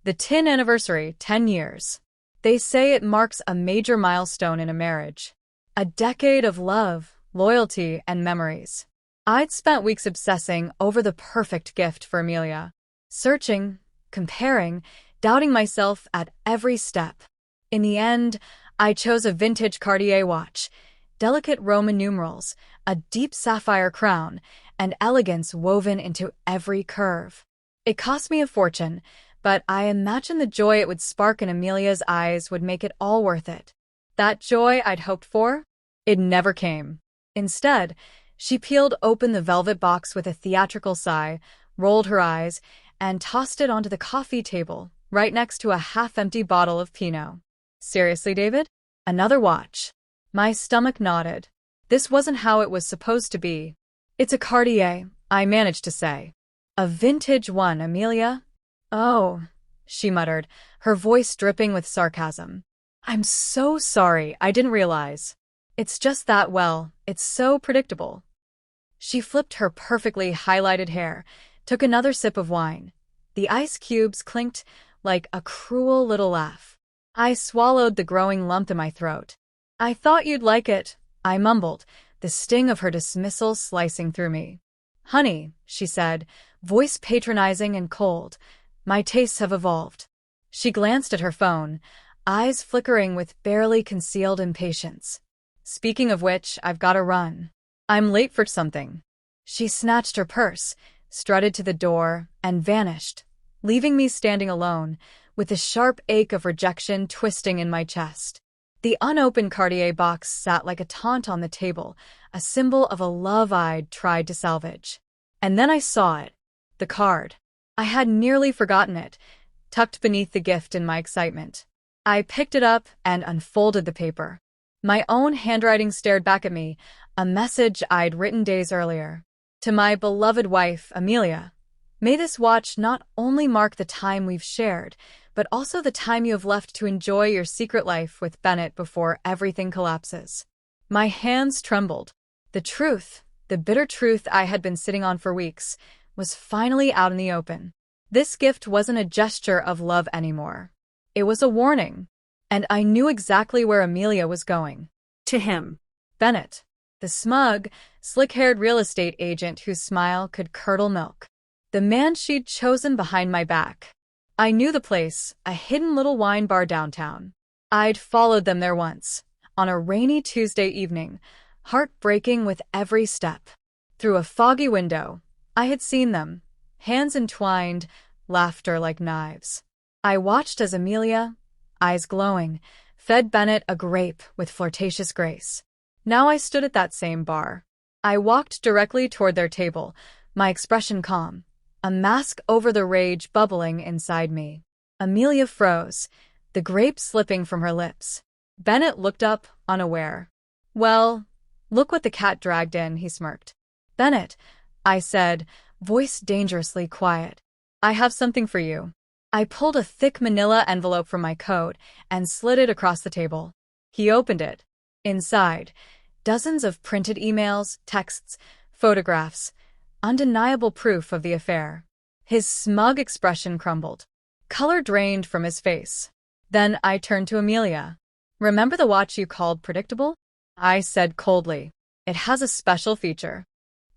The tin anniversary, 10 years. They say it marks a major milestone in a marriage. A decade of love, loyalty, and memories. I'd spent weeks obsessing over the perfect gift for Amelia. Searching, comparing, doubting myself at every step. In the end, I chose a vintage Cartier watch, delicate Roman numerals, a deep sapphire crown, and elegance woven into every curve. It cost me a fortune, but I imagine the joy it would spark in Amelia's eyes would make it all worth it. That joy I'd hoped for? It never came. Instead, she peeled open the velvet box with a theatrical sigh, rolled her eyes, and tossed it onto the coffee table, right next to a half-empty bottle of Pinot. Seriously, David? Another watch? My stomach nodded. This wasn't how it was supposed to be. It's a Cartier, I managed to say. A vintage one, Amelia? Oh, she muttered, her voice dripping with sarcasm. I'm so sorry, I didn't realize. It's just that, well, it's so predictable. She flipped her perfectly highlighted hair, took another sip of wine. The ice cubes clinked like a cruel little laugh. I swallowed the growing lump in my throat. I thought you'd like it, I mumbled, the sting of her dismissal slicing through me. Honey, she said, voice patronizing and cold, my tastes have evolved. She glanced at her phone, eyes flickering with barely concealed impatience. Speaking of which, I've got to run. I'm late for something. She snatched her purse, strutted to the door, and vanished, leaving me standing alone, with the sharp ache of rejection twisting in my chest. The unopened Cartier box sat like a taunt on the table, a symbol of a love I'd tried to salvage. And then I saw it. The card. I had nearly forgotten it, tucked beneath the gift in my excitement. I picked it up and unfolded the paper. My own handwriting stared back at me, a message I'd written days earlier. To my beloved wife, Amelia. May this watch not only mark the time we've shared, but also the time you have left to enjoy your secret life with Bennett before everything collapses. My hands trembled. The truth, the bitter truth I had been sitting on for weeks, was finally out in the open. This gift wasn't a gesture of love anymore. It was a warning. And I knew exactly where Amelia was going. To him. Bennett. The smug, slick-haired real estate agent whose smile could curdle milk. The man she'd chosen behind my back. I knew the place, a hidden little wine bar downtown. I'd followed them there once, on a rainy Tuesday evening, heartbreaking with every step. Through a foggy window, I had seen them, hands entwined, laughter like knives. I watched as Amelia, eyes glowing, fed Bennett a grape with flirtatious grace. Now I stood at that same bar. I walked directly toward their table, my expression calm, a mask over the rage bubbling inside me. Amelia froze, the grape slipping from her lips. Bennett looked up, unaware. Well, look what the cat dragged in, he smirked. Bennett, I said, voice dangerously quiet. I have something for you. I pulled a thick manila envelope from my coat and slid it across the table. He opened it. Inside, dozens of printed emails, texts, photographs, undeniable proof of the affair. His smug expression crumbled. Color drained from his face. Then I turned to Amelia. Remember the watch you called predictable? I said coldly. It has a special feature.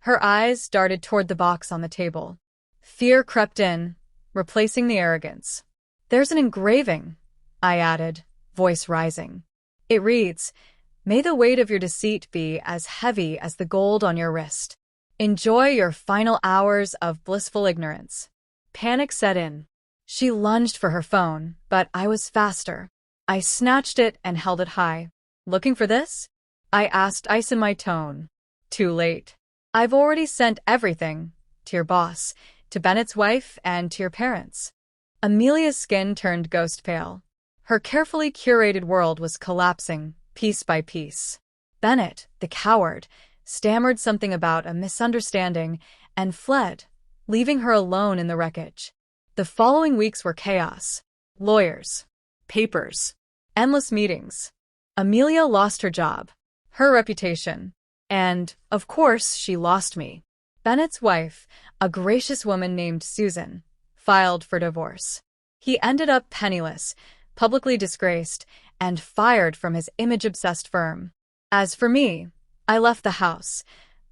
Her eyes darted toward the box on the table. Fear crept in, replacing the arrogance. There's an engraving, I added, voice rising. It reads, May the weight of your deceit be as heavy as the gold on your wrist. Enjoy your final hours of blissful ignorance. Panic set in. She lunged for her phone, but I was faster. I snatched it and held it high. Looking for this? I asked, ice in my tone. Too late. I've already sent everything. To your boss, to Bennett's wife, and to your parents. Amelia's skin turned ghost pale. Her carefully curated world was collapsing, piece by piece. Bennett, the coward, stammered something about a misunderstanding and fled, leaving her alone in the wreckage. The following weeks were chaos. Lawyers. Papers. Endless meetings. Amelia lost her job. Her reputation. And, of course, she lost me. Bennett's wife, a gracious woman named Susan, filed for divorce. He ended up penniless, publicly disgraced, and fired from his image-obsessed firm. As for me, I left the house,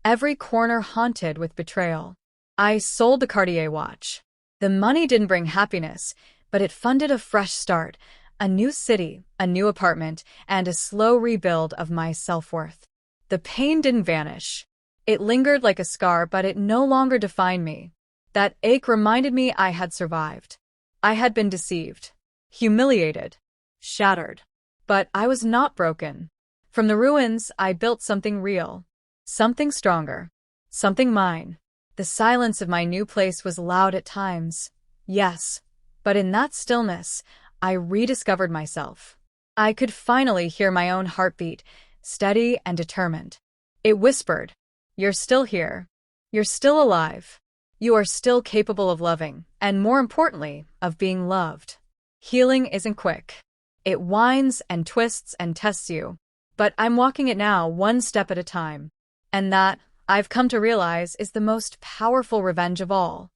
every corner haunted with betrayal. I sold the Cartier watch. The money didn't bring happiness, but it funded a fresh start, a new city, a new apartment, and a slow rebuild of my self-worth. The pain didn't vanish. It lingered like a scar, but it no longer defined me. That ache reminded me I had survived. I had been deceived, humiliated, shattered. But I was not broken. From the ruins, I built something real, something stronger, something mine. The silence of my new place was loud at times, yes, but in that stillness, I rediscovered myself. I could finally hear my own heartbeat, steady and determined. It whispered, "You're still here. You're still alive. You are still capable of loving, and more importantly, of being loved." Healing isn't quick. It winds and twists and tests you. But I'm walking it now, one step at a time. And that, I've come to realize, is the most powerful revenge of all.